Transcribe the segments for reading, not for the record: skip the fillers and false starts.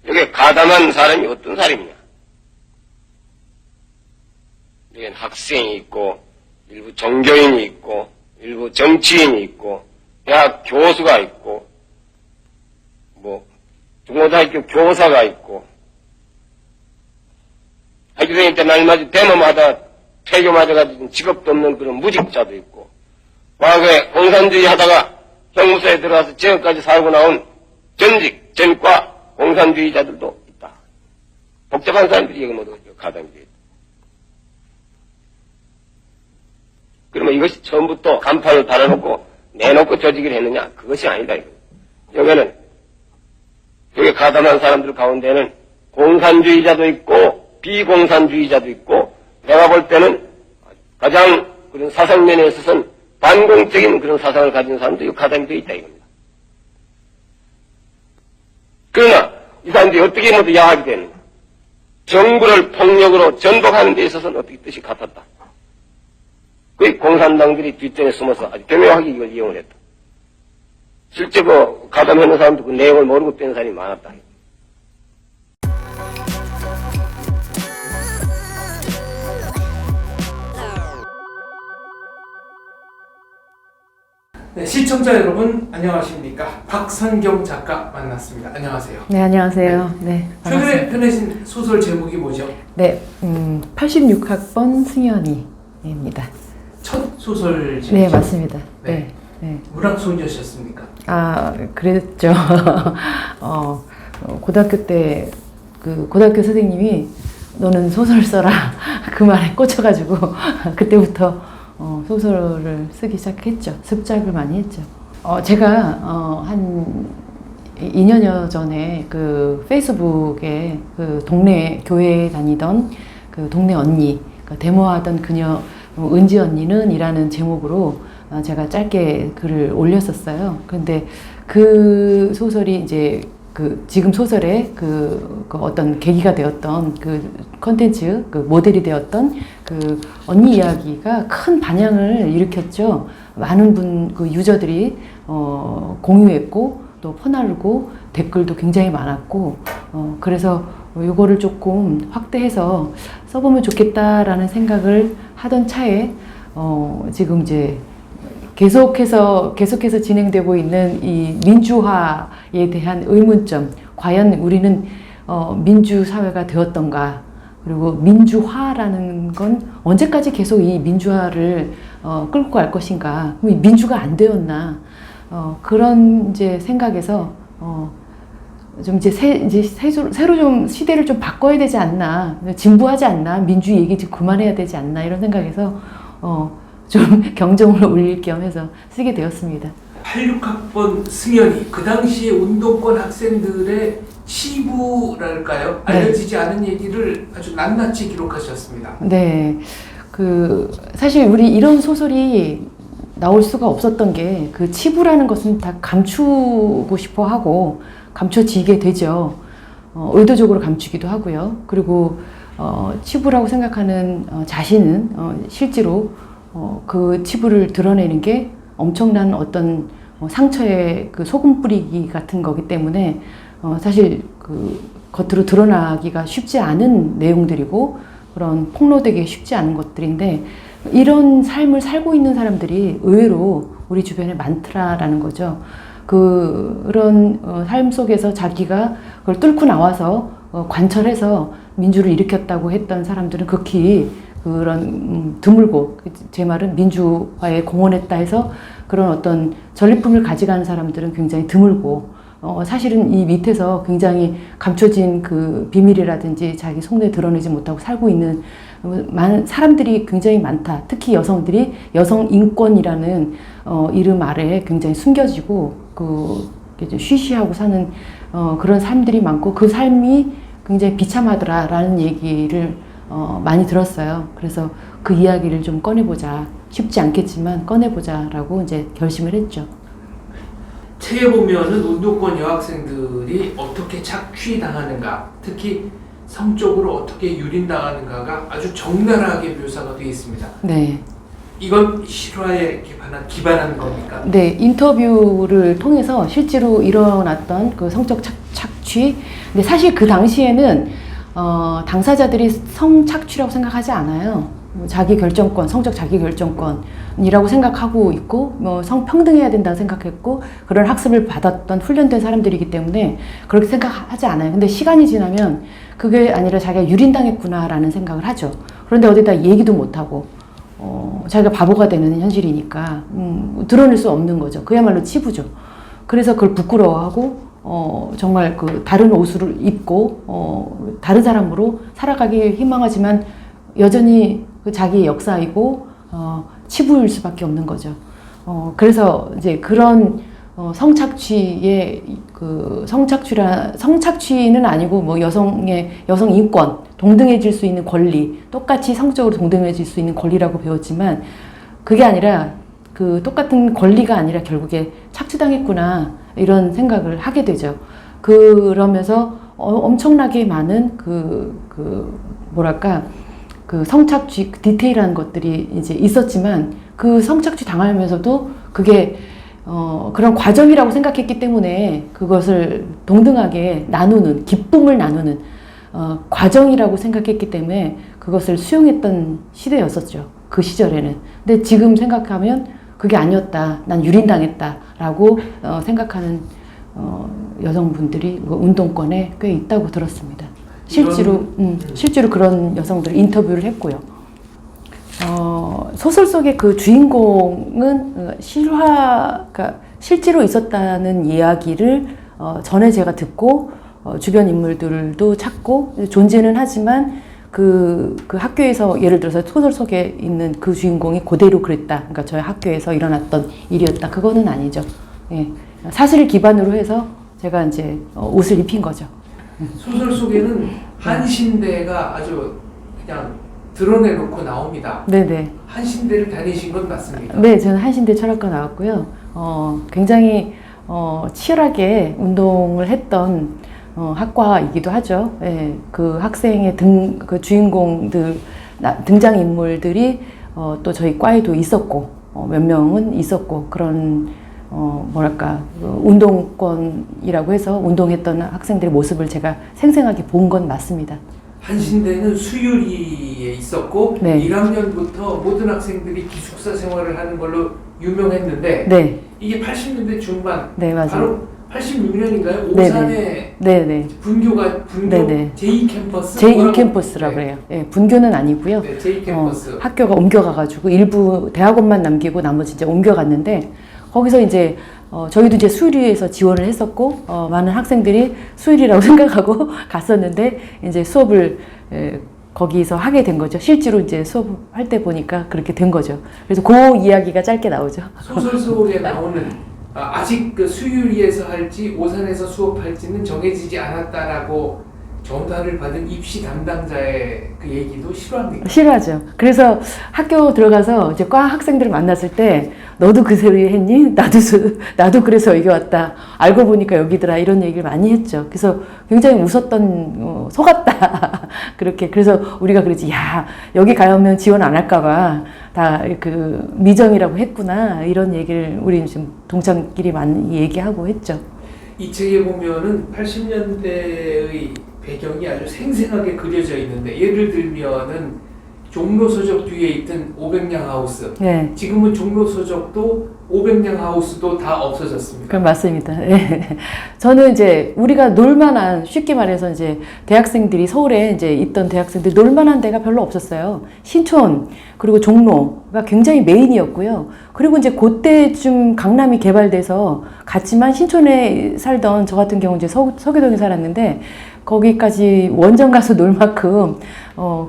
여기에 가담한 사람이 어떤 사람이냐? 여기엔 학생이 있고, 일부 종교인이 있고, 일부 정치인이 있고, 대학 교수가 있고, 중고등학교 교사가 있고, 학교 다닐 때 날마다 데모마다 폐교 맞아가지고 직업도 없는 그런 무직자도 있고, 과거에 공산주의 하다가 형무소에 들어가서 지역까지 살고 나온 전직, 전과 공산주의자들도 있다. 복잡한 사람들이 여기 모두 가담이 되어 있다. 그러면 이것이 처음부터 간판을 달아놓고 내놓고 조직을 했느냐? 그것이 아니다. 여기는 여기 가담한 사람들 가운데는 공산주의자도 있고 비공산주의자도 있고 내가 볼 때는 가장 그런 사상면에 있어서는 반공적인 그런 사상을 가진 사람도 이 가담이 되어 있다 이겁니다. 그러나 이 사람들이 어떻게 모두 야합이 되는가? 정부를 폭력으로 전복하는 데 있어서는 어떻게 뜻이 같았다. 그 공산당들이 뒷전에 숨어서 아주 교묘하게 이걸 이용을 했다. 실제 그 가담하는 사람도 그 내용을 모르고 뺀 사람이 많았다. 네, 시청자 여러분 안녕하십니까? 박선경 작가 만났습니다. 안녕하세요. 네, 안녕하세요. 네, 최근에 펴내신 소설 제목이 뭐죠? 네, 86학번 승현이입니다. 첫 소설 제목. 네, 맞습니다. 네. 네, 네. 문학 소녀셨습니까? 아, 그랬죠. 고등학교 때 그 고등학교 선생님이 너는 소설 써라 그 말에 꽂혀가지고 그때부터 소설을 쓰기 시작했죠. 습작을 많이 했죠. 제가 한 2년여 전에 그 페이스북에 그 동네 교회에 다니던 그 동네 언니, 그 데모하던 그녀 은지 언니는 이라는 제목으로 제가 짧게 글을 올렸었어요. 그런데 그 소설이 이제 그 지금 소설의 그 어떤 계기가 되었던 그 컨텐츠, 그 모델이 되었던 그 언니 이야기가 큰 반향을 일으켰죠. 많은 그 유저들이 공유했고 또 퍼나르고 댓글도 굉장히 많았고 그래서 이거를 조금 확대해서 써보면 좋겠다라는 생각을 하던 차에 지금 이제 계속해서 진행되고 있는 이 민주화에 대한 의문점, 과연 우리는 민주사회가 되었던가, 그리고 민주화라는 건 언제까지 계속 이 민주화를 끌고 갈 것인가, 민주가 안 되었나, 그런 이제 생각에서 좀 이제 새로 좀 시대를 좀 바꿔야 되지 않나, 진부하지 않나, 민주 얘기 좀 그만해야 되지 않나 이런 생각에서 좀 경종을 울릴 겸 해서 쓰게 되었습니다. 86학번 승현이 그 당시에 운동권 학생들의 치부랄까요? 알려지지 않은 얘기를 아주 낱낱이 기록하셨습니다. 네, 사실 우리 이런 소설이 나올 수가 없었던 게 그 치부라는 것은 다 감추고 싶어 하고 감춰지게 되죠. 의도적으로 감추기도 하고요. 그리고 치부라고 생각하는 자신은 실제로 그 치부를 드러내는 게 엄청난 어떤 상처의 그 소금 뿌리기 같은 거기 때문에 사실 그 겉으로 드러나기가 쉽지 않은 내용들이고 그런 폭로되기 쉽지 않은 것들인데 이런 삶을 살고 있는 사람들이 의외로 우리 주변에 많더라라는 거죠. 그런 삶 속에서 자기가 그걸 뚫고 나와서 관철해서 민주를 일으켰다고 했던 사람들은 극히 그런 드물고, 제 말은 민주화에 공헌했다 해서 그런 어떤 전리품을 가져가는 사람들은 굉장히 드물고, 사실은 이 밑에서 굉장히 감춰진 그 비밀이라든지 자기 속내 드러내지 못하고 살고 있는 많은 사람들이 굉장히 많다. 특히 여성들이 여성 인권이라는 이름 아래에 굉장히 숨겨지고 쉬쉬하고 사는 그런 삶들이 많고 그 삶이 굉장히 비참하더라라는 얘기를 많이 들었어요. 그래서 그 이야기를 좀 꺼내보자. 쉽지 않겠지만 꺼내보자라고 이제 결심을 했죠. 책에 보면은 운동권 여학생들이 어떻게 착취당하는가, 특히 성적으로 어떻게 유린당하는가가 아주 적나라하게 묘사가 되어 있습니다. 네. 이건 실화에 기반한 겁니까? 네, 인터뷰를 통해서 실제로 일어났던 그 성적 성착취. 근데 사실 그 당시에는 당사자들이 성착취라고 생각하지 않아요. 자기 결정권, 성적 자기 결정권이라고 생각하고 있고, 뭐 성평등해야 된다고 생각했고, 그런 학습을 받았던 훈련된 사람들이기 때문에 그렇게 생각하지 않아요. 근데 시간이 지나면 그게 아니라 자기가 유린당했구나라는 생각을 하죠. 그런데 어디다 얘기도 못하고, 자기가 바보가 되는 현실이니까, 드러낼 수 없는 거죠. 그야말로 치부죠. 그래서 그걸 부끄러워하고, 정말 그 다른 옷을 입고, 다른 사람으로 살아가길 희망하지만 여전히 그 자기의 역사이고, 치부일 수밖에 없는 거죠. 그래서 이제 그런 성착취의 성착취는 아니고 뭐 여성 인권, 동등해질 수 있는 권리, 똑같이 성적으로 동등해질 수 있는 권리라고 배웠지만 그게 아니라 그 똑같은 권리가 아니라 결국에 착취당했구나 이런 생각을 하게 되죠. 그러면서 엄청나게 많은 그 성착취 디테일한 것들이 이제 있었지만 그 성착취 당하면서도 그게 그런 과정이라고 생각했기 때문에 그것을 동등하게 나누는, 기쁨을 나누는 과정이라고 생각했기 때문에 그것을 수용했던 시대였었죠. 그 시절에는. 근데 지금 생각하면 그게 아니었다. 난 유린당했다라고 생각하는 여성분들이 운동권에 꽤 있다고 들었습니다. 실제로 그런 여성들 인터뷰를 했고요. 소설 속의 그 주인공은 그러니까 실제로 있었다는 이야기를 전에 제가 듣고 주변 인물들도 찾고 존재는 하지만 그 학교에서 예를 들어서 소설 속에 있는 그 주인공이 그대로 그랬다. 그러니까 저희 학교에서 일어났던 일이었다. 그거는 아니죠. 예. 사실을 기반으로 해서 제가 이제 옷을 입힌 거죠. 소설 속에는 한신대가 아주 그냥 드러내놓고 나옵니다. 네네. 한신대를 다니신 건 맞습니까? 네, 저는 한신대 철학과 나왔고요. 굉장히 치열하게 운동을 했던 학과이기도 하죠. 예, 그 학생의 그 주인공들, 등장인물들이 또 저희 과에도 있었고, 몇 명은 있었고, 그런 운동권이라고 해서 운동했던 학생들의 모습을 제가 생생하게 본 건 맞습니다. 한신대는 수유리에 있었고, 네. 1학년부터 모든 학생들이 기숙사 생활을 하는 걸로 유명했는데, 네. 이게 80년대 중반, 네, 맞아요. 바로 86년인가요? 네네. 오산에 네네. 분교 네네. 제2캠퍼스? 제2캠퍼스라고 네. 그래요. 예, 분교는 아니고요. 네, 제2캠퍼스. 학교가 옮겨가가지고 일부 대학원만 남기고 나머지 이제 옮겨갔는데 거기서 이제 저희도 이제 수유리에서 지원을 했었고 많은 학생들이 수유리라고 생각하고 갔었는데 이제 수업을 거기서 하게 된 거죠. 실제로 이제 수업할 때 보니까 그렇게 된 거죠. 그래서 그 이야기가 짧게 나오죠. 소설 속에 나오는 아직 그 수유리에서 할지 오산에서 수업할지는 정해지지 않았다라고 전달을 받은 입시 담당자의 그 얘기도 싫어합니까? 싫어하죠. 그래서 학교 들어가서 이제 과 학생들을 만났을 때 너도 그 소리 했니? 나도 그래서 여기 왔다. 알고 보니까 여기더라. 이런 얘기를 많이 했죠. 그래서 굉장히 웃었던 속았다. 그렇게 그래서 우리가 그러지. 야 여기 가면 지원 안 할까봐 다 그 미정이라고 했구나. 이런 얘기를 우리 지금 동창끼리 많이 얘기하고 했죠. 이 책에 보면은 80년대의 배경이 아주 생생하게 그려져 있는데 예를 들면은 종로 서적 뒤에 있던 500냥 하우스. 네. 지금은 종로 서적도 500냥 하우스도 다 없어졌습니다. 그럼 맞습니다. 네. 저는 이제 우리가 놀만한 쉽게 말해서 이제 대학생들이 서울에 이제 있던 대학생들이 놀만한 데가 별로 없었어요. 신촌 그리고 종로가 굉장히 메인이었고요. 그리고 이제 그때쯤 강남이 개발돼서 갔지만 신촌에 살던 저 같은 경우 이제 서교동에 살았는데 거기까지 원정 가서 놀 만큼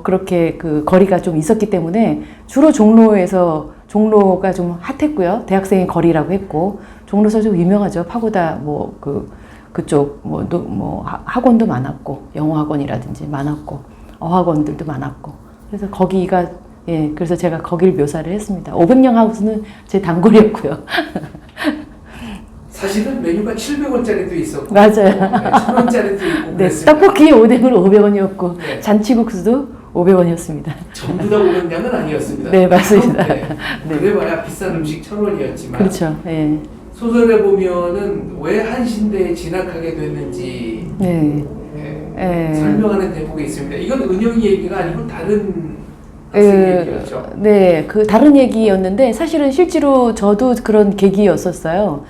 그렇게 그 거리가 좀 있었기 때문에 주로 종로가 좀 핫했고요. 대학생의 거리라고 했고 종로 서적 유명하죠. 파고다 그쪽 학원도 많았고 영어 학원이라든지 많았고 어학원들도 많았고 그래서 거기가 그래서 제가 거기를 묘사를 했습니다. 500냥 하우스는 제 단골이었고요. 사실은 메뉴가 700원짜리도 있었고 맞아요. 1000원짜리도 있고 네, 그랬습니다. 떡볶이 오뎅으로 500원이었고 네. 잔치국수도 500원이었습니다. 전부 다 500냥은 아니었습니다. 네, 맞습니다. 네. 그래봐야 비싼 음식 1000원이었지만 그렇죠. 예. 소설에 보면은 왜 한신대에 진학하게 됐는지 네. 설명하는 대목이 있습니다. 이건 은영이 얘기가 아니고 다른 학생 얘기였죠. 네, 그 다른 얘기였는데 사실은 실제로 저도 그런 계기였었어요.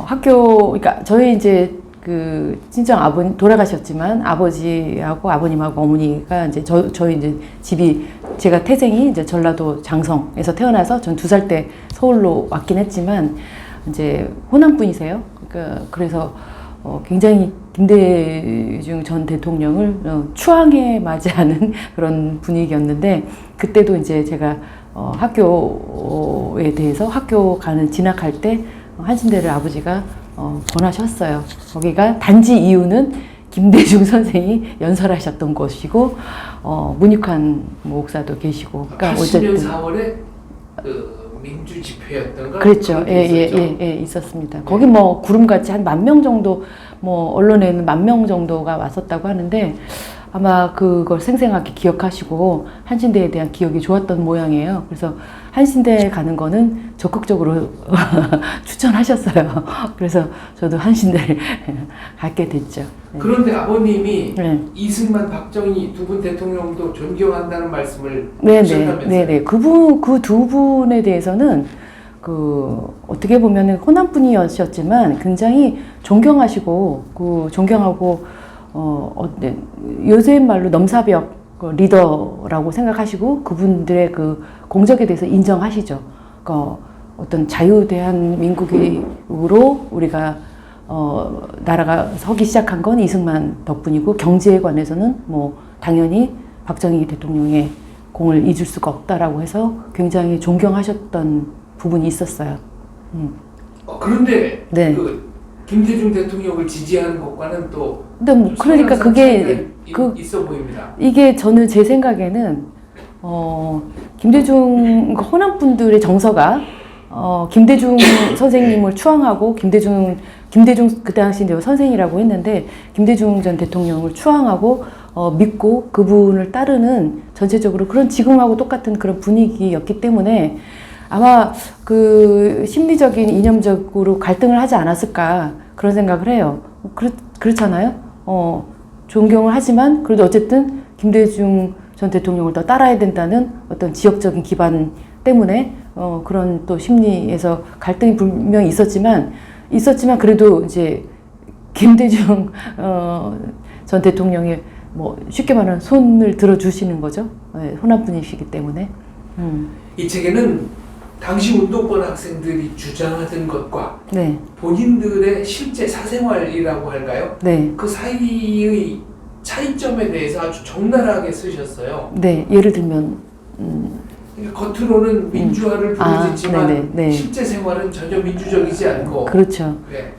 학교, 그러니까 저희 이제 그 친정 아버님 돌아가셨지만 아버지하고 아버님하고 어머니가 이제 저희 이제 집이 제가 태생이 이제 전라도 장성에서 태어나서 전 2살 때 서울로 왔긴 했지만 이제 호남 분이세요. 그러니까 그래서 굉장히 김대중 전 대통령을 추앙에 맞이하는 그런 분위기였는데 그때도 이제 제가 학교에 대해서 학교 진학할 때 한신대를 아버지가 권하셨어요. 거기가 단지 이유는 김대중 선생이 연설하셨던 곳이고 문익환 목사도 계시고 그러니까 80년 4월에 그 민주 집회였던가 그랬죠. 예, 있었습니다. 거기 뭐 구름같이 한 10,000명 정도 뭐 언론에는 10,000명 정도가 왔었다고 하는데 아마 그걸 생생하게 기억하시고 한신대에 대한 기억이 좋았던 모양이에요. 그래서 한신대에 가는 거는 적극적으로 추천하셨어요. 그래서 저도 한신대를 갖게 됐죠. 네. 그런데 아버님이 네. 이승만, 박정희 두 분 대통령도 존경한다는 말씀을 네네. 하셨다면서요? 네네. 그 두 분에 대해서는 어떻게 보면은 호남 분이셨지만 굉장히 존경하시고 존경하고 네. 요새 말로 넘사벽 리더라고 생각하시고 그분들의 그 공적에 대해서 인정하시죠. 어떤 자유대한민국으로 우리가 나라가 서기 시작한 건 이승만 덕분이고 경제에 관해서는 뭐 당연히 박정희 대통령의 공을 잊을 수가 없다라고 해서 굉장히 존경하셨던 부분이 있었어요. 그런데 네. 김대중 대통령을 지지하는 것과는 또 근데 뭐 그러니까 그게 있어 보입니다. 이게 저는 제 생각에는 김대중 호남 분들의 정서가 김대중 선생님을 추앙하고 김대중 그 당시 내가 선생이라고 했는데 김대중 전 대통령을 추앙하고 믿고 그분을 따르는 전체적으로 그런 지금하고 똑같은 그런 분위기였기 때문에 아마 그 심리적인 이념적으로 갈등을 하지 않았을까 그런 생각을 해요. 그렇잖아요. 존경을 하지만 그래도 어쨌든 김대중 전 대통령을 더 따라야 된다는 어떤 지역적인 기반 때문에 그런 또 심리에서 갈등이 분명히 있었지만 그래도 이제 김대중 전 대통령의 뭐 쉽게 말하면 손을 들어주시는 거죠. 네, 호남 분이시기 때문에. 이 책에는 당시 운동권 학생들이 주장하던 것과 네. 본인들의 실제 사생활이라고 할까요? 네. 그 사이의 차이점에 대해서 아주 적나라하게 쓰셨어요. 네. 예를 들면 그러니까 겉으로는 민주화를 부르짖지만 네. 실제 생활은 전혀 민주적이지 않고. 그렇죠. 네.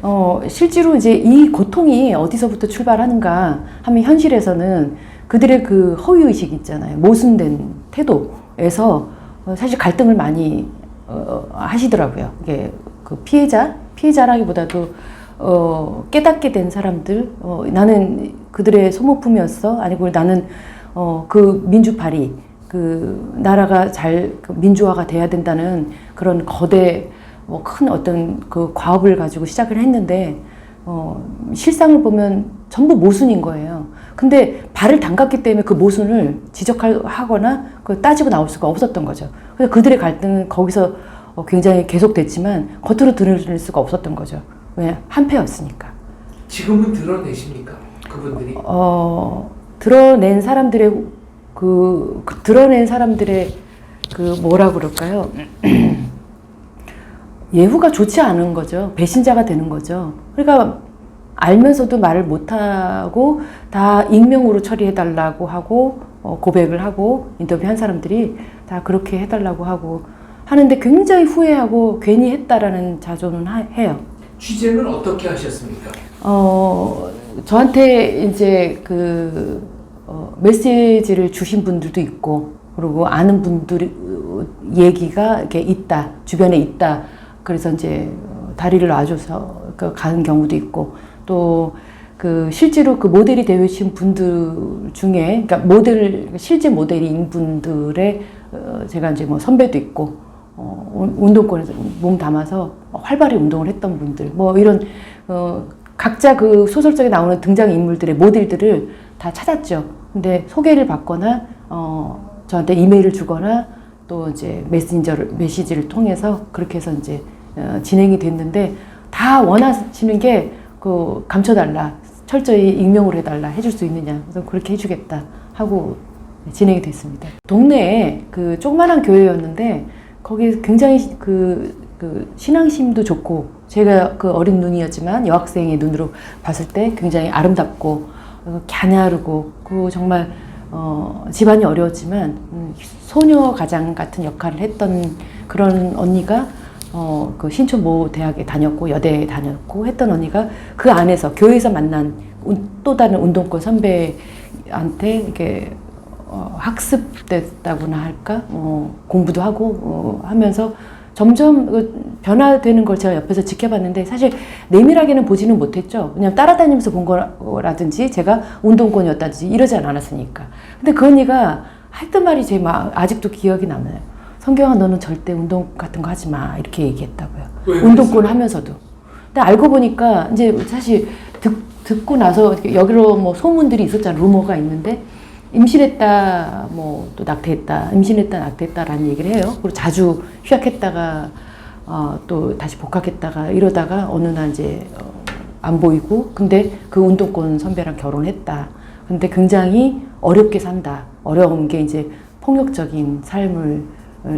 실제로 이제 이 고통이 어디서부터 출발하는가 하면 현실에서는 그들의 그 허위의식 있잖아요. 모순된 태도에서 사실 갈등을 많이 하시더라고요. 이게 그 피해자라기보다도 깨닫게 된 사람들, 나는 그들의 소모품이었어. 아니고 나는 그 민주파리, 그 나라가 그 민주화가 돼야 된다는 그런 거대 큰 어떤 그 과업을 가지고 시작을 했는데 실상을 보면 전부 모순인 거예요. 근데 발을 담갔기 때문에 그 모순을 지적하거나 따지고 나올 수가 없었던 거죠. 그래서 그들의 갈등은 거기서 굉장히 계속됐지만 겉으로 드러낼 수가 없었던 거죠. 왜? 한패였으니까. 지금은 드러내십니까? 그분들이? 드러낸 사람들의 드러낸 사람들의 뭐라 그럴까요? 예후가 좋지 않은 거죠. 배신자가 되는 거죠. 그러니까 알면서도 말을 못하고 다 익명으로 처리해달라고 하고 고백을 하고 인터뷰한 사람들이 다 그렇게 해달라고 하고 하는데 굉장히 후회하고 괜히 했다라는 자존은 해요. 취재는 어떻게 하셨습니까? 저한테 이제 메시지를 주신 분들도 있고 그리고 아는 분들이 얘기가 이렇게 있다 주변에 있다 그래서 이제 다리를 놔줘서 가는 경우도 있고 또 실제로 그 모델이 되신 분들 중에 그러니까 실제 모델인 분들의 제가 이제 뭐 선배도 있고 운동권에서 몸 담아서 활발히 운동을 했던 분들, 뭐 이런 각자 그 소설 속에 나오는 등장 인물들의 모델들을 다 찾았죠. 근데 소개를 받거나 저한테 이메일을 주거나 또 이제 메시지를 통해서 그렇게 해서 이제 진행이 됐는데, 다 원하시는 게 그 감춰달라, 철저히 익명으로 해달라, 해줄 수 있느냐, 그래서 그렇게 해주겠다 하고 진행이 됐습니다. 동네에 그 조그만한 교회였는데 거기 굉장히 그 신앙심도 좋고, 제가 그 어린 눈이었지만 여학생의 눈으로 봤을 때 굉장히 아름답고 갸냐르고, 그 정말 집안이 어려웠지만 소녀 가장 같은 역할을 했던 그런 언니가 그 신촌 모 대학에 다녔고 여대에 다녔고 했던 언니가 그 안에서 교회에서 만난 또 다른 운동권 선배한테 이렇게 학습됐다고나 할까, 공부도 하고 하면서 점점 변화되는 걸 제가 옆에서 지켜봤는데, 사실 내밀하게는 보지는 못했죠. 그냥 따라다니면서 본 거라든지 제가 운동권이었다든지 이러지 않았으니까. 근데 그 언니가 했던 말이 제 아직도 기억이 남아요. 성경아, 너는 절대 운동 같은 거 하지 마, 이렇게 얘기했다고요. 운동권 하면서도. 근데 알고 보니까 이제 사실 듣고 나서 여기로 뭐 소문들이 있었잖아요. 루머가 있는데, 임신했다, 뭐 또 낙태했다, 임신했다, 낙태했다라는 얘기를 해요. 그리고 자주 휴학했다가 또 다시 복학했다가 이러다가 어느 날 이제 안 보이고, 근데 그 운동권 선배랑 결혼했다. 근데 굉장히 어렵게 산다. 어려운 게 이제 폭력적인 삶을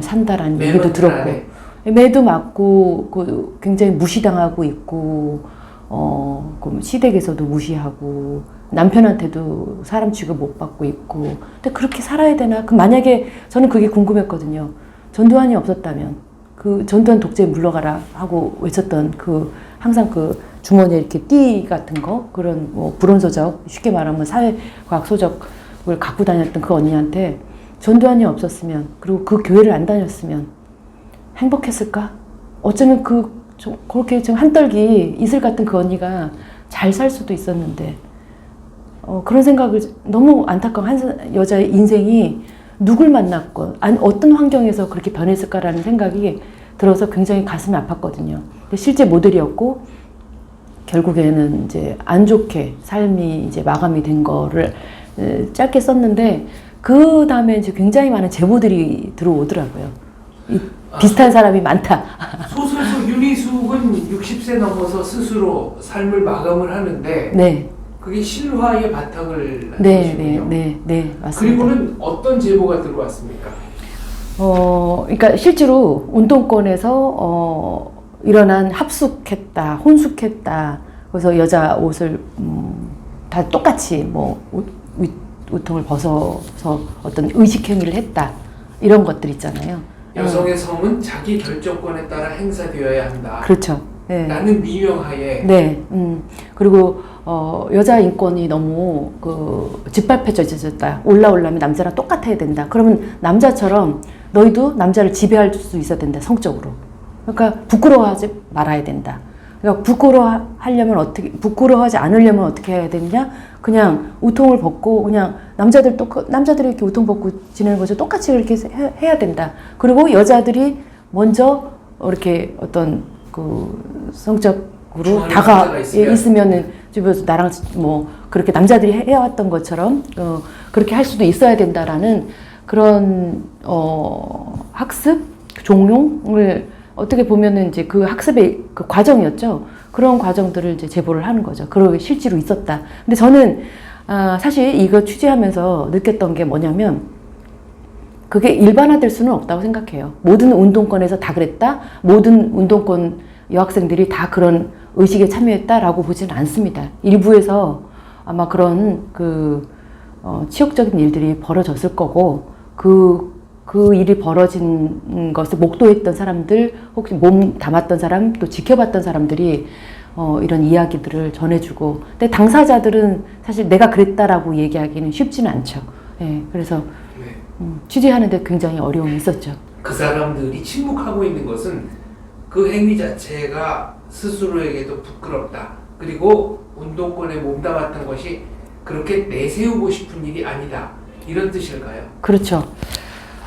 산다라는 얘기도 들었고, 매도 맞고 굉장히 무시당하고 있고, 그 시댁에서도 무시하고, 남편한테도 사람 취급 못 받고 있고. 근데 그렇게 살아야 되나? 만약에 저는 그게 궁금했거든요. 전두환이 없었다면, 그 전두환 독재에 물러가라 하고 외쳤던 항상 주머니에 이렇게 띠 같은 거, 그런 뭐 불온소적, 쉽게 말하면 사회과학 소적을 갖고 다녔던 그 언니한테 전두환이 없었으면, 그리고 그 교회를 안 다녔으면 행복했을까? 어쩌면 그렇게 좀 한떨기 이슬 같은 그 언니가 잘 살 수도 있었는데, 그런 생각을, 너무 안타까운 한 여자의 인생이 누굴 만났건, 어떤 환경에서 그렇게 변했을까라는 생각이 들어서 굉장히 가슴이 아팠거든요. 근데 실제 모델이었고, 결국에는 이제 안 좋게 삶이 이제 마감이 된 거를 짧게 썼는데, 그 다음에 이제 굉장히 많은 제보들이 들어오더라고요. 비슷한 사람이 많다. 소설 속 윤희숙은 60세 넘어서 스스로 삶을 마감을 하는데, 네. 그게 실화의 바탕을 한 네, 것이군요. 네, 맞습니다. 그리고는 어떤 제보가 들어왔습니까? 그러니까 실제로 운동권에서 일어난 합숙했다, 혼숙했다. 그래서 여자 옷을 다 똑같이 뭐 우통을 벗어서 어떤 의식 행위를 했다, 이런 것들 있잖아요. 여성의 성은 자기 결정권에 따라 행사되어야 한다. 그렇죠. 네. 라는 미명하에. 네. 그리고 여자 인권이 너무 짓밟혀져 있었다. 올라오려면 남자랑 똑같아야 된다. 그러면 남자처럼 너희도 남자를 지배할 수 있어야 된다, 성적으로. 그러니까 부끄러워하지 말아야 된다. 그러니까 부끄러워하지 않으려면 어떻게 해야 되느냐? 그냥 우통을 벗고, 그냥 남자들이 이렇게 우통 벗고 지내는 것을 똑같이 그렇게 해야 된다. 그리고 여자들이 먼저 이렇게 어떤 성적으로 있으면은 주변에서 나랑 뭐 그렇게 남자들이 해왔던 것처럼 그렇게 할 수도 있어야 된다라는 그런 학습 종용을, 어떻게 보면은 이제 그 학습의 그 과정이었죠. 그런 과정들을 이제 제보를 하는 거죠. 그러게 실제로 있었다. 근데 저는 사실 이거 취재하면서 느꼈던 게 뭐냐면, 그게 일반화될 수는 없다고 생각해요. 모든 운동권에서 다 그랬다, 모든 운동권 여학생들이 다 그런 의식에 참여했다라고 보지는 않습니다. 일부에서 아마 그런 치욕적인 일들이 벌어졌을 거고, 그 일이 벌어진 것을 목도했던 사람들, 혹시 몸 담았던 사람, 또 지켜봤던 사람들이 이런 이야기들을 전해주고, 근데 당사자들은 사실 내가 그랬다라고 얘기하기는 쉽지는 않죠. 예, 그래서 취재하는데 굉장히 어려움이 있었죠. 그 사람들이 침묵하고 있는 것은 그 행위 자체가 스스로에게도 부끄럽다. 그리고 운동권에 몸담았던 것이 그렇게 내세우고 싶은 일이 아니다. 이런 뜻일까요? 그렇죠.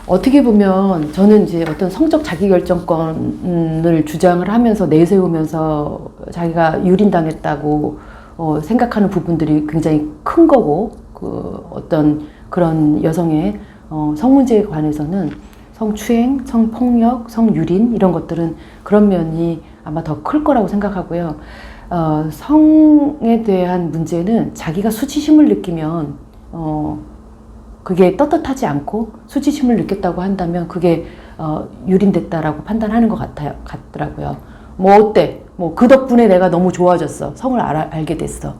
어떻게 보면 저는 이제 어떤 성적 자기결정권을 주장을 하면서 내세우면서 자기가 유린당했다고 생각하는 부분들이 굉장히 큰 거고, 그 어떤 그런 여성의 성문제에 관해서는 성추행, 성폭력, 성유린 이런 것들은 그런 면이 아마 더 클 거라고 생각하고요. 성에 대한 문제는 자기가 수치심을 느끼면 그게 떳떳하지 않고 수치심을 느꼈다고 한다면 그게 유린됐다라고 판단하는 것 같더라고요. 뭐 어때? 뭐 그 덕분에 내가 너무 좋아졌어. 성을 알게 됐어.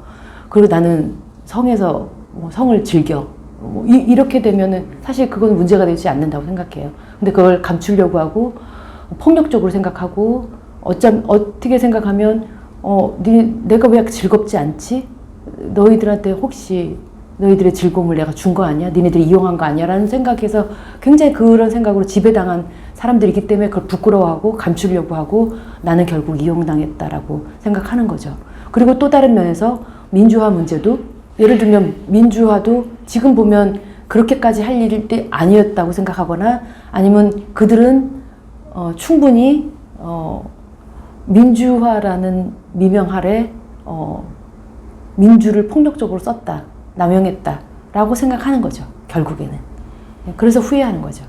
그리고 나는 성에서 뭐 성을 즐겨. 뭐 이렇게 되면은 사실 그건 문제가 되지 않는다고 생각해요. 근데 그걸 감추려고 하고 폭력적으로 생각하고 어떻게 생각하면 내가 왜 즐겁지 않지? 너희들한테 혹시 너희들의 즐거움을 내가 준 거 아니야? 니네들이 이용한 거 아니야? 라는 생각해서 굉장히 그런 생각으로 지배당한 사람들이기 때문에 그걸 부끄러워하고 감추려고 하고 나는 결국 이용당했다라고 생각하는 거죠. 그리고 또 다른 면에서 민주화 문제도 예를 들면 민주화도 지금 보면 그렇게까지 할 일이 아니었다고 생각하거나 아니면 그들은 충분히 민주화라는 미명 아래 민주를 폭력적으로 썼다. 남용했다라고 생각하는 거죠. 결국에는. 그래서 후회하는 거죠.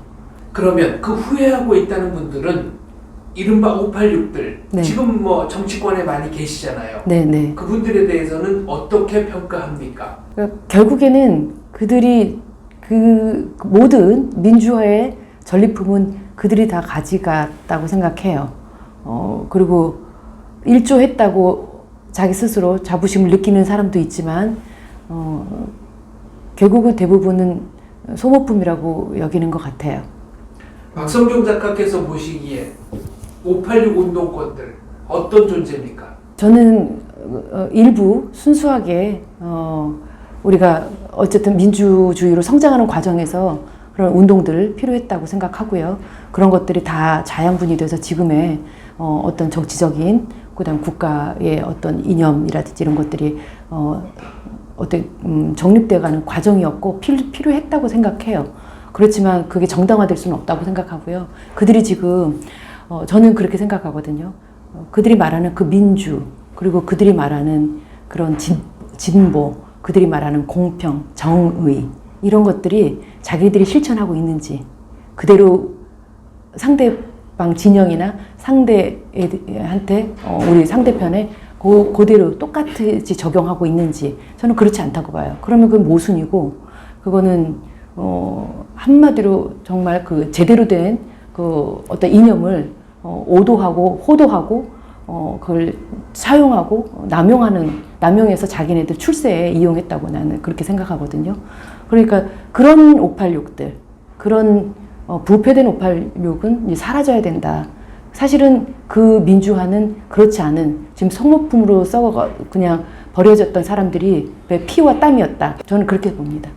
그러면 그 후회하고 있다는 분들은 이른바 586들 네. 지금 뭐 정치권에 많이 계시잖아요. 네네. 그분들에 대해서는 어떻게 평가합니까? 그러니까 결국에는 그들이 그 모든 민주화의 전리품은 그들이 다 가져갔다고 생각해요. 그리고 일조했다고 자기 스스로 자부심을 느끼는 사람도 있지만 결국은 대부분은 소모품이라고 여기는 것 같아요. 박성종 작가께서 보시기에 586 운동권들 어떤 존재입니까? 저는 일부 순수하게 우리가 어쨌든 민주주의로 성장하는 과정에서 그런 운동들 필요했다고 생각하고요. 그런 것들이 다 자양분이 돼서 지금의 어떤 정치적인 그다음 국가의 어떤 이념이라든지 이런 것들이 어떤 정립돼가는 과정이었고 필요했다고 생각해요. 그렇지만 그게 정당화될 수는 없다고 생각하고요. 그들이 지금 저는 그렇게 생각하거든요. 그들이 말하는 그 민주 그리고 그들이 말하는 그런 진보 그들이 말하는 공평, 정의 이런 것들이 자기들이 실천하고 있는지 그대로 상대방 진영이나 상대한테 우리 상대편에 그대로 똑같이 적용하고 있는지 저는 그렇지 않다고 봐요. 그러면 그건 모순이고 그거는 한마디로 정말 그 제대로 된 그 어떤 이념을 오도하고 호도하고 그걸 사용하고 남용해서 자기네들 출세에 이용했다고 나는 그렇게 생각하거든요. 그러니까 그런 586들 그런 부패된 586은 사라져야 된다. 사실은 그 민주화는 그렇지 않은 지금 소모품으로 썩어 그냥 버려졌던 사람들이 피와 땀이었다. 저는 그렇게 봅니다.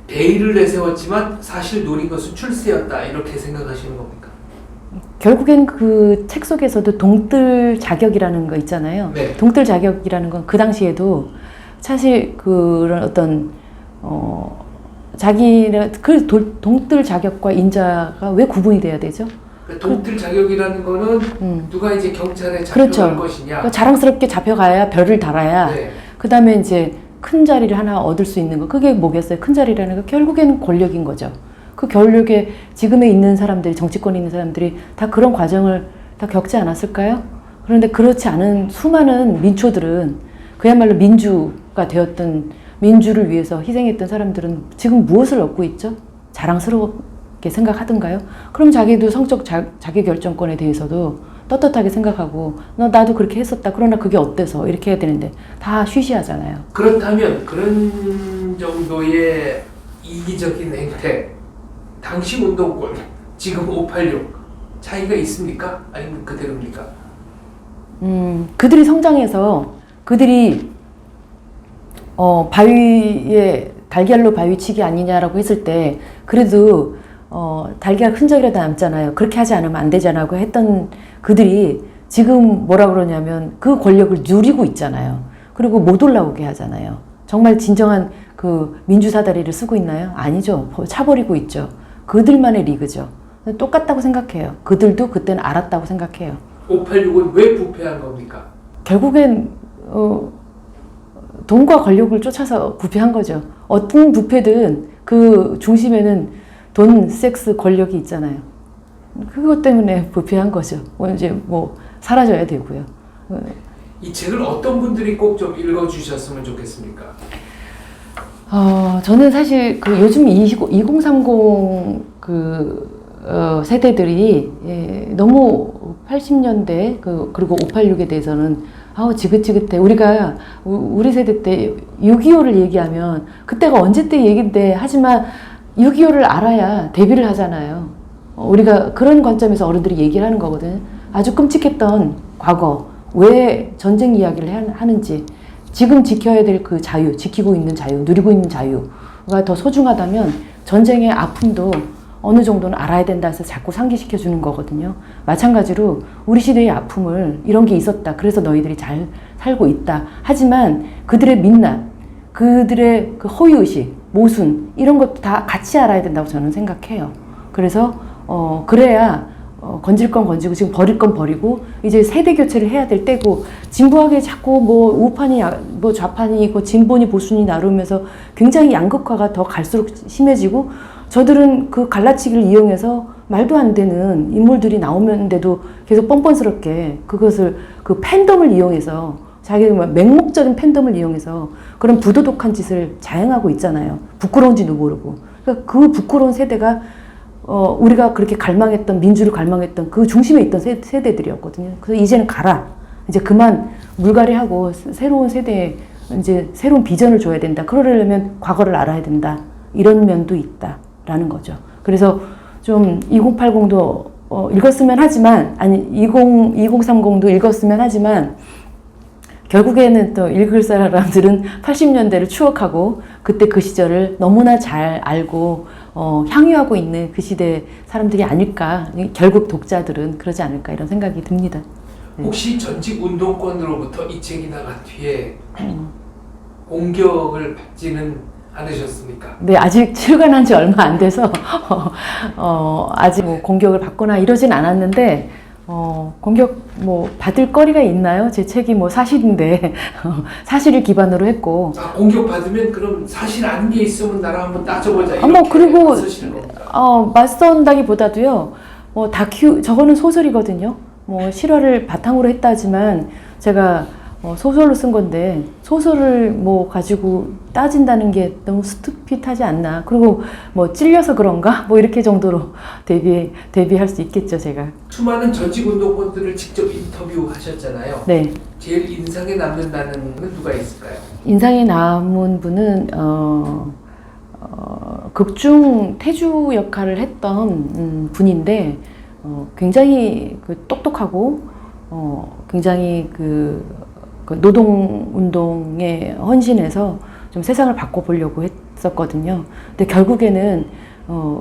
대의를 내세웠지만 사실 노린 것은 출세였다 이렇게 생각하시는 겁니까? 결국엔 그 책 속에서도 동뜰 자격이라는 거 있잖아요. 네. 동뜰 자격이라는 건 그 당시에도 사실 그런 어떤 자기네 그 동뜰 자격과 인자가 왜 구분이 돼야 되죠? 동뜰 자격이라는 거는 누가 이제 경찰에 잡혀갈 그렇죠. 것이냐. 그러니까 자랑스럽게 잡혀가야 별을 달아야 네. 그 다음에 이제 큰 자리를 하나 얻을 수 있는 거 그게 뭐겠어요? 큰 자리라는 거 결국에는 권력인 거죠. 그 권력에 지금에 있는 사람들이 정치권에 있는 사람들이 다 그런 과정을 다 겪지 않았을까요? 그런데 그렇지 않은 수많은 민초들은 그야말로 민주가 되었던 민주를 위해서 희생했던 사람들은 지금 무엇을 얻고 있죠? 자랑스럽게 생각하던가요? 그럼 자기도 성적 자기결정권에 대해서도 떳떳하게 생각하고 나도 그렇게 했었다. 그러나 그게 어때서 이렇게 해야 되는데 다 쉬쉬하잖아요. 그렇다면 그런 정도의 이기적인 행태 당시 운동권 지금 586 차이가 있습니까? 아니면 그대로입니까? 그들이 성장해서 그들이 바위에 달걀로 바위치기 아니냐라고 했을 때 그래도 달걀 흔적이라도 남잖아요. 그렇게 하지 않으면 안 되잖아고 했던 그들이 지금 뭐라 그러냐면 그 권력을 누리고 있잖아요. 그리고 못 올라오게 하잖아요. 정말 진정한 그 민주사다리를 쓰고 있나요? 아니죠. 차버리고 있죠. 그들만의 리그죠. 똑같다고 생각해요. 그들도 그때는 알았다고 생각해요. 586은 왜 부패한 겁니까? 결국엔 돈과 권력을 쫓아서 부패한 거죠. 어떤 부패든 그 중심에는 돈, 섹스, 권력이 있잖아요. 그것 때문에 부패한 거죠. 이제 뭐 사라져야 되고요. 이 책을 어떤 분들이 꼭 좀 읽어주셨으면 좋겠습니까? 저는 사실 그 요즘 2030 세대들이 너무 80년대 그리고 586에 대해서는 지긋지긋해. 우리 세대 때 6.25를 얘기하면 그때가 언제 때 얘긴데 하지만 6.25를 알아야 대비를 하잖아요. 우리가 그런 관점에서 어른들이 얘기를 하는 거거든요. 아주 끔찍했던 과거, 왜 전쟁 이야기를 하는지, 지금 지켜야 될 그 자유, 지키고 있는 자유, 누리고 있는 자유가 더 소중하다면 전쟁의 아픔도 어느 정도는 알아야 된다 해서 자꾸 상기시켜 주는 거거든요. 마찬가지로 우리 시대의 아픔을 이런 게 있었다. 그래서 너희들이 잘 살고 있다. 하지만 그들의 민낯, 그들의 그 허위의식, 모순 이런 것도 다 같이 알아야 된다고 저는 생각해요. 그래서 그래야 건질 건 건지고 지금 버릴 건 버리고 이제 세대 교체를 해야 될 때고 진보하게 자꾸 뭐 우판이 뭐 좌판이 있고 진보니 보수니 나누면서 굉장히 양극화가 더 갈수록 심해지고 저들은 그 갈라치기를 이용해서 말도 안 되는 인물들이 나오는데도 계속 뻔뻔스럽게 그것을 그 팬덤을 이용해서 자기가 맹목적인 팬덤을 이용해서 그런 부도덕한 짓을 자행하고 있잖아요. 부끄러운지도 모르고. 그러니까 그 부끄러운 세대가 우리가 그렇게 갈망했던 민주를 갈망했던 그 중심에 있던 세대들이었거든요. 그래서 이제는 가라. 이제 그만 물갈이하고 새로운 세대에 이제 새로운 비전을 줘야 된다. 그러려면 과거를 알아야 된다. 이런 면도 있다라는 거죠. 그래서 좀 2080도 읽었으면 하지만 2030도 읽었으면 하지만 결국에는 또 읽을 사람들은 80년대를 추억하고 그때 그 시절을 너무나 잘 알고 향유하고 있는 그 시대 사람들이 아닐까. 결국 독자들은 그러지 않을까 이런 생각이 듭니다. 네. 혹시 전직 운동권으로부터 이 책이 나간 뒤에 공격을 받지는 않으셨습니까? 네, 아직 출간한 지 얼마 안 돼서 아직 뭐 공격을 받거나 이러진 않았는데 공격 뭐 받을 거리가 있나요? 제 책이 뭐 사실인데 사실을 기반으로 했고. 공격 받으면 그럼 사실 아닌 게 있으면 나랑 한번 따져보자. 뭐 그리고 맞서시는 겁니까? 맞선다기보다도요. 저거는 소설이거든요. 뭐 실화를 바탕으로 했다지만 제가 소설로 쓴 건데 소설을 뭐 가지고 따진다는 게 너무 스투핏하지 않나. 그리고 뭐 찔려서 그런가? 뭐 이렇게 정도로 대비할 수 있겠죠, 제가. 수많은 전직 운동권들을 직접 인터뷰하셨잖아요. 네. 제일 인상에 남는다는 건 누가 있을까요? 인상에 남은 분은 극중 태주 역할을 했던 분인데 굉장히 똑똑하고 굉장히 그 노동운동에 헌신해서 좀 세상을 바꿔보려고 했었거든요. 근데 결국에는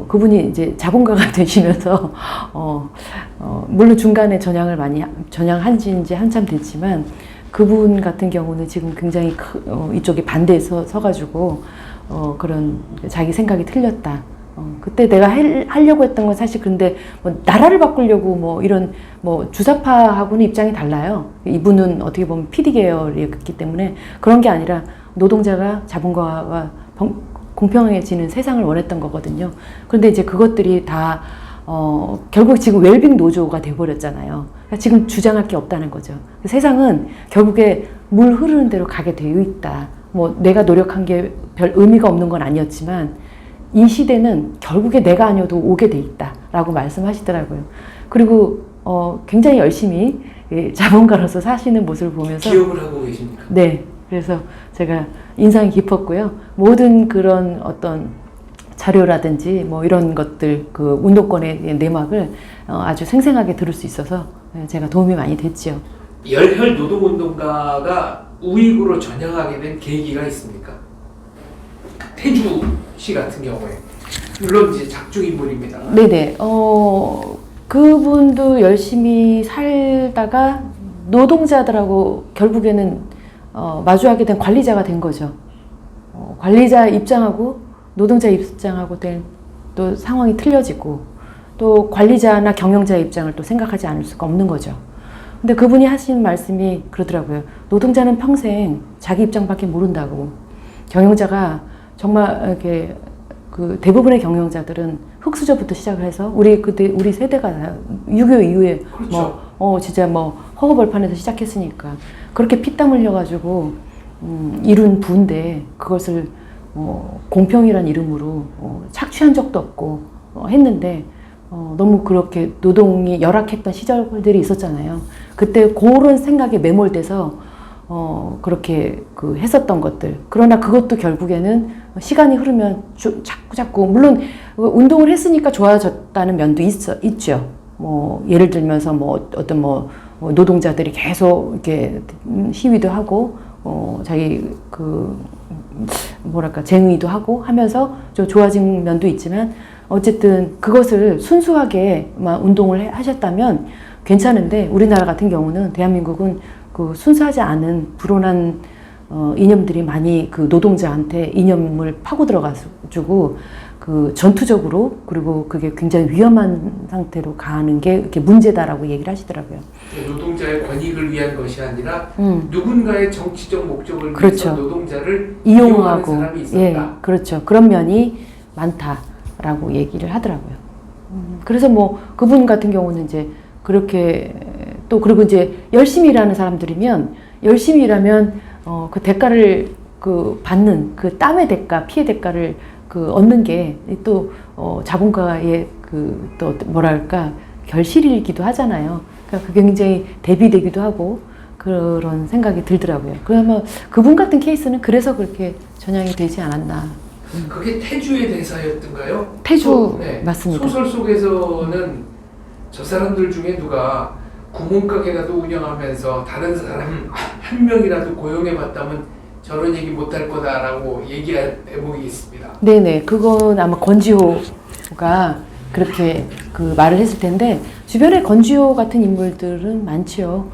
그분이 이제 자본가가 되시면서 물론 중간에 전향하신 지 한참 됐지만 그분 같은 경우는 지금 굉장히 이쪽에 반대에 서가지고 그런 자기 생각이 틀렸다. 그때 내가 하려고 했던 건 사실 근데 뭐 나라를 바꾸려고 뭐 이런 뭐 주사파하고는 입장이 달라요. 이분은 어떻게 보면 PD 계열이었기 때문에 그런 게 아니라 노동자가 자본가와 공평해지는 세상을 원했던 거거든요. 그런데 이제 그것들이 다 결국 지금 웰빙 노조가 돼버렸잖아요. 그러니까 지금 주장할 게 없다는 거죠. 세상은 결국에 물 흐르는 대로 가게 되어 있다. 뭐 내가 노력한 게 별 의미가 없는 건 아니었지만 이 시대는 결국에 내가 아니어도 오게 돼 있다라고 말씀하시더라고요. 그리고 굉장히 열심히 자본가로서 사시는 모습을 보면서 기억을 하고 계십니까? 네, 그래서 제가 인상이 깊었고요. 모든 그런 어떤 자료라든지 뭐 이런 것들 그 운동권의 내막을 아주 생생하게 들을 수 있어서 제가 도움이 많이 됐죠. 열혈 노동운동가가 우익으로 전향하게 된 계기가 있습니까? 태주 씨 같은 경우에 물론 이제 작중 인물입니다. 네네. 그분도 열심히 살다가 노동자들하고 결국에는 마주하게 된 관리자가 된 거죠. 관리자 입장하고 노동자 입장하고 된 또 상황이 틀려지고 또 관리자나 경영자의 입장을 또 생각하지 않을 수가 없는 거죠. 근데 그분이 하신 말씀이 그러더라고요. 노동자는 평생 자기 입장밖에 모른다고. 경영자가 정말 이렇게 그 대부분의 경영자들은 흙수저부터 시작을 해서 우리 그때 우리 세대가 6.25 이후에 그렇죠. 진짜 허허벌판에서 시작했으니까 그렇게 피땀 흘려가지고 이룬 부인데 그것을 공평이란 이름으로 착취한 적도 없고 했는데 너무 그렇게 노동이 열악했던 시절들이 있었잖아요. 그때 그런 생각에 매몰돼서 그렇게 했었던 것들. 그러나 그것도 결국에는 시간이 흐르면 자꾸 물론 운동을 했으니까 좋아졌다는 면도 있죠. 예를 들면서 어떤 노동자들이 계속 이렇게 시위도 하고 자기 쟁의도 하고 하면서 좀 좋아진 면도 있지만 어쨌든 그것을 순수하게 운동을 하셨다면 괜찮은데 우리나라 같은 경우는 대한민국은 그 순수하지 않은 불온한 이념들이 많이 그 노동자한테 이념을 파고 들어가지고 그 전투적으로 그리고 그게 굉장히 위험한 상태로 가는 게 이렇게 문제다라고 얘기를 하시더라고요. 노동자의 권익을 위한 것이 아니라 누군가의 정치적 목적을 위해서 그렇죠. 노동자를 이용하고 이용하는 사람이 있었다. 예, 그렇죠. 그런 면이 많다라고 얘기를 하더라고요. 그래서 그분 같은 경우는 이제 그렇게 또 그리고 이제 열심히 일하는 사람들이면 열심히 일하면 그 대가를 받는 그 땀의 대가, 피해 대가를 얻는 게 또 자본가의 또 뭐랄까 결실이기도 하잖아요. 그러니까 그게 굉장히 대비되기도 하고 그런 생각이 들더라고요. 그러면 그분 같은 케이스는 그래서 그렇게 전향이 되지 않았나. 그게 태주의 대사였던가요? 태주 맞습니다. 소설 속에서는 저 사람들 중에 누가 구멍가게라도 운영하면서 다른 사람 한 명이라도 고용해봤다면 저런 얘기 못할 거다라고 얘기한 대목이 있습니다. 네네, 그건 아마 권지호가 그렇게 말을 했을 텐데 주변에 권지호 같은 인물들은 많지요.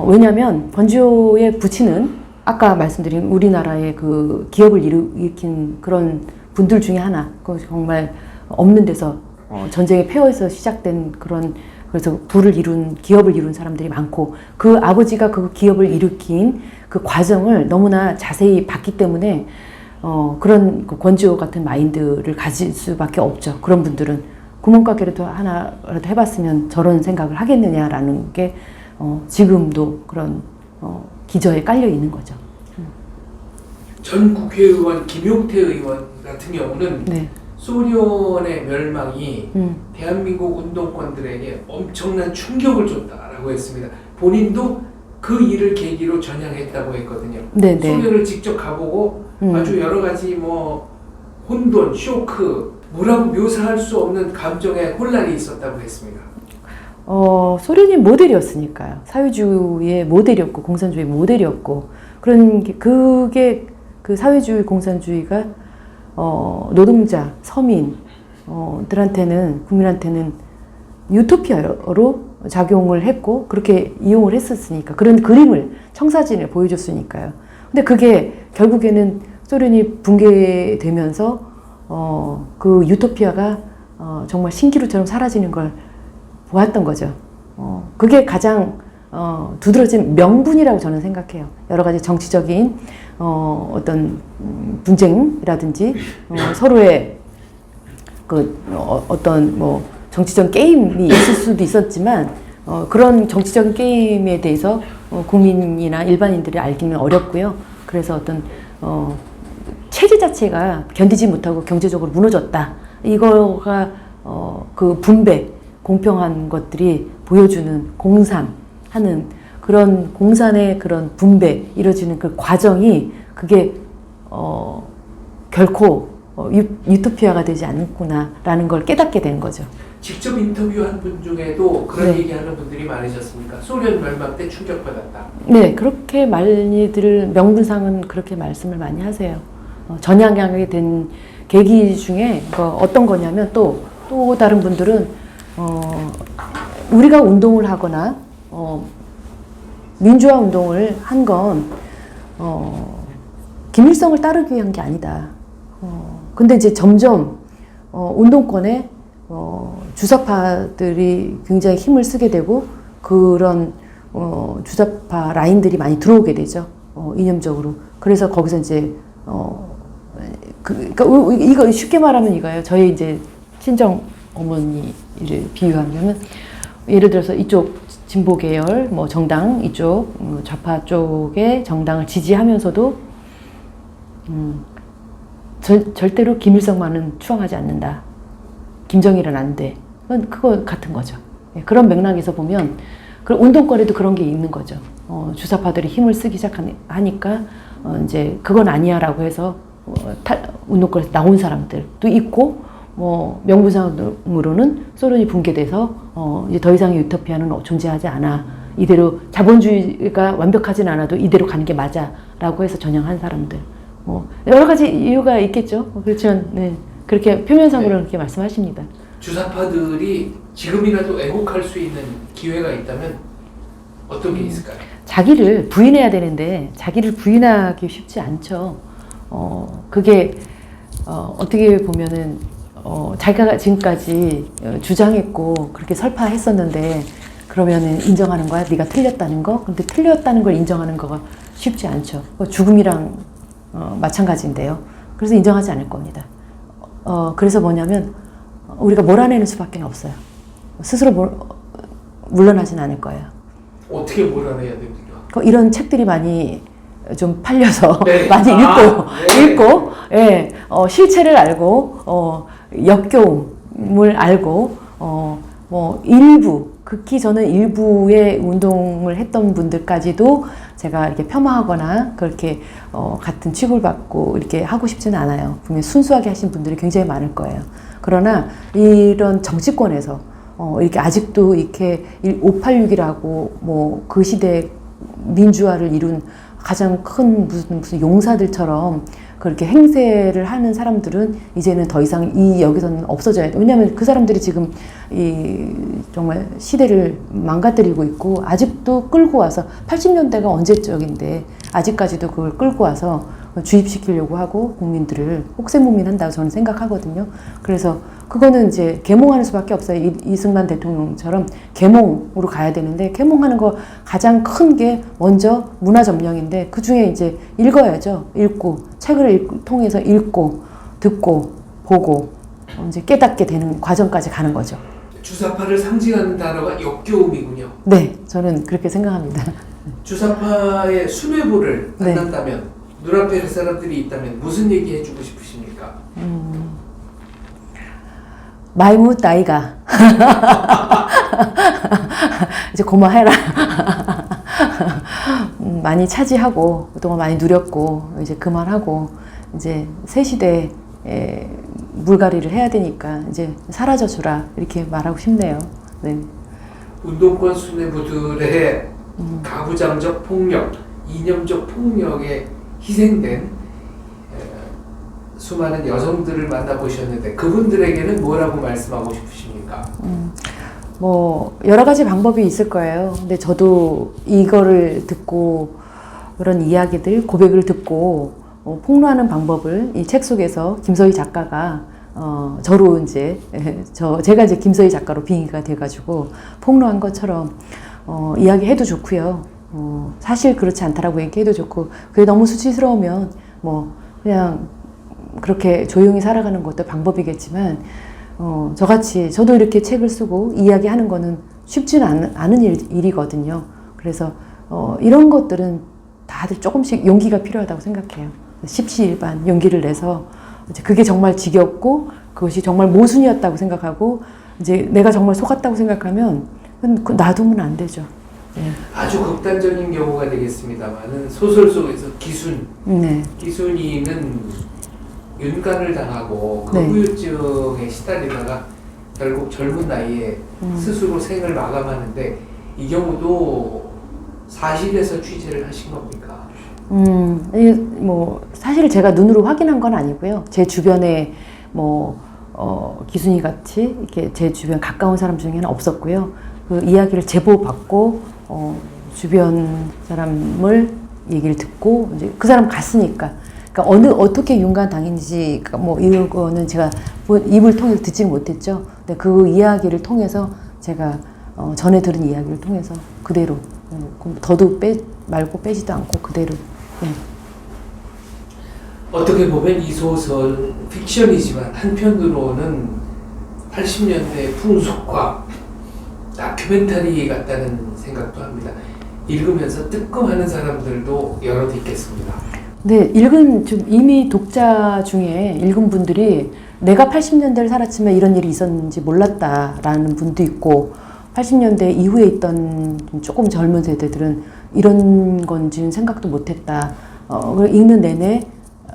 왜냐하면 권지호의 부친은 아까 말씀드린 우리나라의 그 기업을 일으킨 그런 분들 중에 하나. 정말 없는 데서 전쟁의 폐허에서 시작된 그래서 기업을 이룬 사람들이 많고 그 아버지가 그 기업을 일으킨 그 과정을 너무나 자세히 봤기 때문에 그런 권지호 같은 마인드를 가질 수밖에 없죠. 그런 분들은 구멍가게라도 하나라도 해봤으면 저런 생각을 하겠느냐라는 게 지금도 그런 기저에 깔려 있는 거죠. 전 국회의원 김용태 의원 같은 경우는 네. 소련의 멸망이 대한민국 운동권들에게 엄청난 충격을 줬다라고 했습니다. 본인도 그 일을 계기로 전향했다고 했거든요. 네네. 소련을 직접 가보고 아주 여러 가지 혼돈, 쇼크, 뭐라고 묘사할 수 없는 감정의 혼란이 있었다고 했습니다. 소련이 모델이었으니까요. 사회주의의 모델이었고 공산주의 모델이었고 그게 그 사회주의 공산주의가 노동자, 서민들한테는 국민한테는 유토피아로 작용을 했고 그렇게 이용을 했었으니까 그런 그림을 청사진을 보여줬으니까요. 근데 그게 결국에는 소련이 붕괴되면서 그 유토피아가 정말 신기루처럼 사라지는 걸 보았던 거죠. 그게 가장 두드러진 명분이라고 저는 생각해요. 여러 가지 정치적인 어떤 분쟁이라든지 서로의 어떤 정치적 게임이 있을 수도 있었지만 그런 정치적인 게임에 대해서 국민이나 일반인들이 알기는 어렵고요. 그래서 어떤 체제 자체가 견디지 못하고 경제적으로 무너졌다. 이거가 그 분배, 공평한 것들이 보여주는 공산하는 그런 공산의 그런 분배 이루어지는 그 과정이 그게 결코 유토피아가 되지 않구나라는 걸 깨닫게 된 거죠. 직접 인터뷰한 분 중에도 그런 네. 얘기하는 분들이 많으셨습니까? 소련 멸망 때 충격받았다. 네, 그렇게 많이들 명분상은 그렇게 말씀을 많이 하세요. 전향하게 된 계기 중에 어떤 거냐면 또 다른 분들은 우리가 운동을 하거나 민주화 운동을 한 건 김일성을 따르기 위한 게 아니다. 근데 이제 점점 운동권에 주사파들이 굉장히 힘을 쓰게 되고 그런 주사파 라인들이 많이 들어오게 되죠. 이념적으로. 그래서 거기서 이제 그러니까 이거 쉽게 말하면 이거예요. 저희 이제 친정 어머니를 비유하면 예를 들어서 이쪽 진보 계열 뭐 정당 이쪽 좌파 쪽의 정당을 지지하면서도 절대로 김일성만은 추앙하지 않는다. 김정일은 안 돼. 그거 같은 거죠. 그런 맥락에서 보면 그 운동권에도 그런 게 있는 거죠. 주사파들이 힘을 쓰기 시작하니까 이제 그건 아니야라고 해서 운동권에서 나온 사람들도 있고 뭐 명분상으로는 소련이 붕괴돼서 이제 더 이상의 유토피아는 존재하지 않아. 이대로 자본주의가 완벽하진 않아도 이대로 가는 게 맞아라고 해서 전향한 사람들. 여러 가지 이유가 있겠죠. 그렇지만 네, 그렇게 표면상으로는 그렇게 말씀하십니다. 주사파들이 지금이라도 애국할 수 있는 기회가 있다면 어떤 게 있을까요? 자기를 부인해야 되는데 자기를 부인하기 쉽지 않죠. 그게 어떻게 보면은 자기가 지금까지 주장했고 그렇게 설파했었는데 그러면은 인정하는 거야? 네가 틀렸다는 거? 근데 틀렸다는 걸 인정하는 거가 쉽지 않죠. 죽음이랑 마찬가지인데요. 그래서 인정하지 않을 겁니다. 그래서 뭐냐면 우리가 몰아내는 수밖에 없어요. 스스로 물러나진 않을 거예요. 어떻게 몰아내야 됩니까? 이런 책들이 많이 좀 팔려서 네. 많이 네. 읽고, 예, 실체를 알고, 역겨움을 알고, 뭐 일부, 극히 저는 일부의 운동을 했던 분들까지도 제가 이렇게 폄하하거나 그렇게 같은 취급을 받고 이렇게 하고 싶지는 않아요. 분명히 순수하게 하신 분들이 굉장히 많을 거예요. 그러나 이런 정치권에서 이렇게 아직도 이렇게 586이라고 뭐 그 시대 민주화를 이룬 가장 큰 무슨 용사들처럼 그렇게 행세를 하는 사람들은 이제는 더 이상 이 여기서는 없어져야 돼. 왜냐하면 그 사람들이 지금 이 정말 시대를 망가뜨리고 있고 아직도 끌고 와서 80년대가 언제적인데 아직까지도 그걸 끌고 와서 주입시키려고 하고 국민들을 혹세무민한다고 저는 생각하거든요. 그래서 그거는 이제 계몽하는 수밖에 없어요. 이승만 대통령처럼 계몽으로 가야 되는데 계몽하는 거 가장 큰 게 먼저 문화 점령인데 그 중에 이제 읽어야죠. 읽고 책을 통해서 읽고 듣고 보고 이제 깨닫게 되는 과정까지 가는 거죠. 주사파를 상징하는 단어가 역겨움이군요. 네, 저는 그렇게 생각합니다. 주사파의 수뇌부를 네. 만난다면 눈앞에 그 사람들이 있다면 무슨 얘기 해주고 싶으십니까? 마이무 나이가 이제 고마해라. 많이 차지하고 그동안 많이 누렸고 이제 그만하고 이제 새 시대에 물갈이를 해야 되니까 이제 사라져 주라 이렇게 말하고 싶네요. 네. 운동권 수뇌부들의 가부장적 폭력, 이념적 폭력에 희생된 수많은 여성들을 만나보셨는데 그분들에게는 뭐라고 말씀하고 싶으십니까? 뭐 여러 가지 방법이 있을 거예요. 근데 저도 이거를 듣고 그런 이야기들, 고백을 듣고 폭로하는 방법을 이 책 속에서 김서희 작가가 저로 이제 제가 이제 김서희 작가로 빙의가 돼가지고 폭로한 것처럼 이야기해도 좋고요. 사실 그렇지 않다라고 얘기해도 좋고 그게 너무 수치스러우면 뭐 그냥 그렇게 조용히 살아가는 것도 방법이겠지만 저같이 저도 이렇게 책을 쓰고 이야기하는 거는 쉽지는 않은 일이거든요. 그래서 이런 것들은 다들 조금씩 용기가 필요하다고 생각해요. 십시일반 용기를 내서 이제 그게 정말 지겹고 그것이 정말 모순이었다고 생각하고 이제 내가 정말 속았다고 생각하면 놔두면 안 되죠. 네. 아주 극단적인 경우가 되겠습니다만은 소설 속에서 기순, 네. 기순이는 윤간을 당하고 그 네. 후유증에 시달리다가 결국 젊은 나이에 스스로 생을 마감하는데 이 경우도 사실에서 취재를 하신 겁니까? 뭐 사실 제가 눈으로 확인한 건 아니고요. 제 주변에 뭐 기순이 같이 이렇게 제 주변 가까운 사람 중에는 없었고요. 그 이야기를 제보받고 주변 사람을 얘기를 듣고 이제 그 사람 갔으니까 그러니까 어떻게 윤곽 당했는지 뭐 이거는 제가 입을 통해서 듣지 못했죠. 근데 그 이야기를 통해서 제가 전에 들은 이야기를 통해서 그대로 더도 말고 빼지도 않고 그대로. 어떻게 보면 이 소설 픽션이지만 한편으로는 80년대 풍속과 다큐멘터리 같다는 생각도 합니다. 읽으면서 뜨끔하는 사람들도 여럿 있겠습니다. 네, 이미 독자 중에 읽은 분들이 내가 80년대를 살았지만 이런 일이 있었는지 몰랐다라는 분도 있고 80년대 이후에 있던 조금 젊은 세대들은 이런 건지는 생각도 못했다. 읽는 내내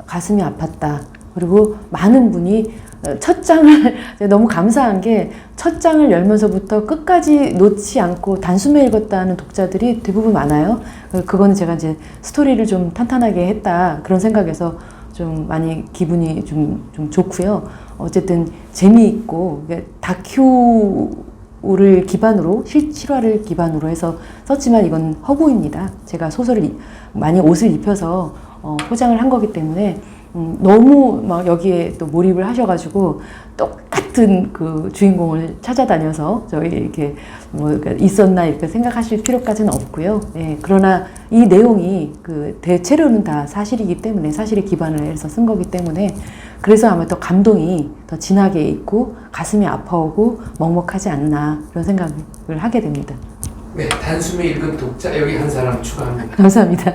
가슴이 아팠다. 그리고 많은 분이 첫 장을 너무 감사한 게 첫 장을 열면서부터 끝까지 놓지 않고 단숨에 읽었다는 독자들이 대부분 많아요. 그거는 제가 이제 스토리를 좀 탄탄하게 했다 그런 생각에서 좀 많이 기분이 좀 좋고요. 어쨌든 재미있고 다큐를 기반으로 실화를 기반으로 해서 썼지만 이건 허구입니다. 제가 소설을 많이 옷을 입혀서 포장을 한 거기 때문에 너무 막 여기에 또 몰입을 하셔가지고 똑같은 그 주인공을 찾아다녀서 저희 이렇게 뭐 있었나 이렇게 생각하실 필요까지는 없고요. 예, 그러나 이 내용이 그 대체로는 다 사실이기 때문에 사실에 기반을 해서 쓴 거기 때문에 그래서 아마 더 감동이 더 진하게 있고 가슴이 아파오고 먹먹하지 않나 그런 생각을 하게 됩니다. 네, 단숨에 읽은 독자 여기 한 사람 추가합니다. 감사합니다.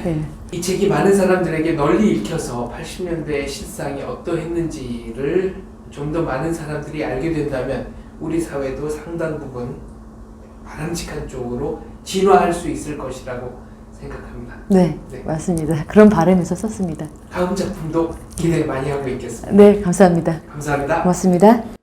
네. 이 책이 많은 사람들에게 널리 읽혀서 80년대의 실상이 어떠했는지를 좀 더 많은 사람들이 알게 된다면 우리 사회도 상당 부분 바람직한 쪽으로 진화할 수 있을 것이라고 생각합니다. 네, 네. 맞습니다. 그런 바람에서 썼습니다. 다음 작품도 기대 많이 하고 있겠습니다. 네, 감사합니다. 감사합니다. 고맙습니다.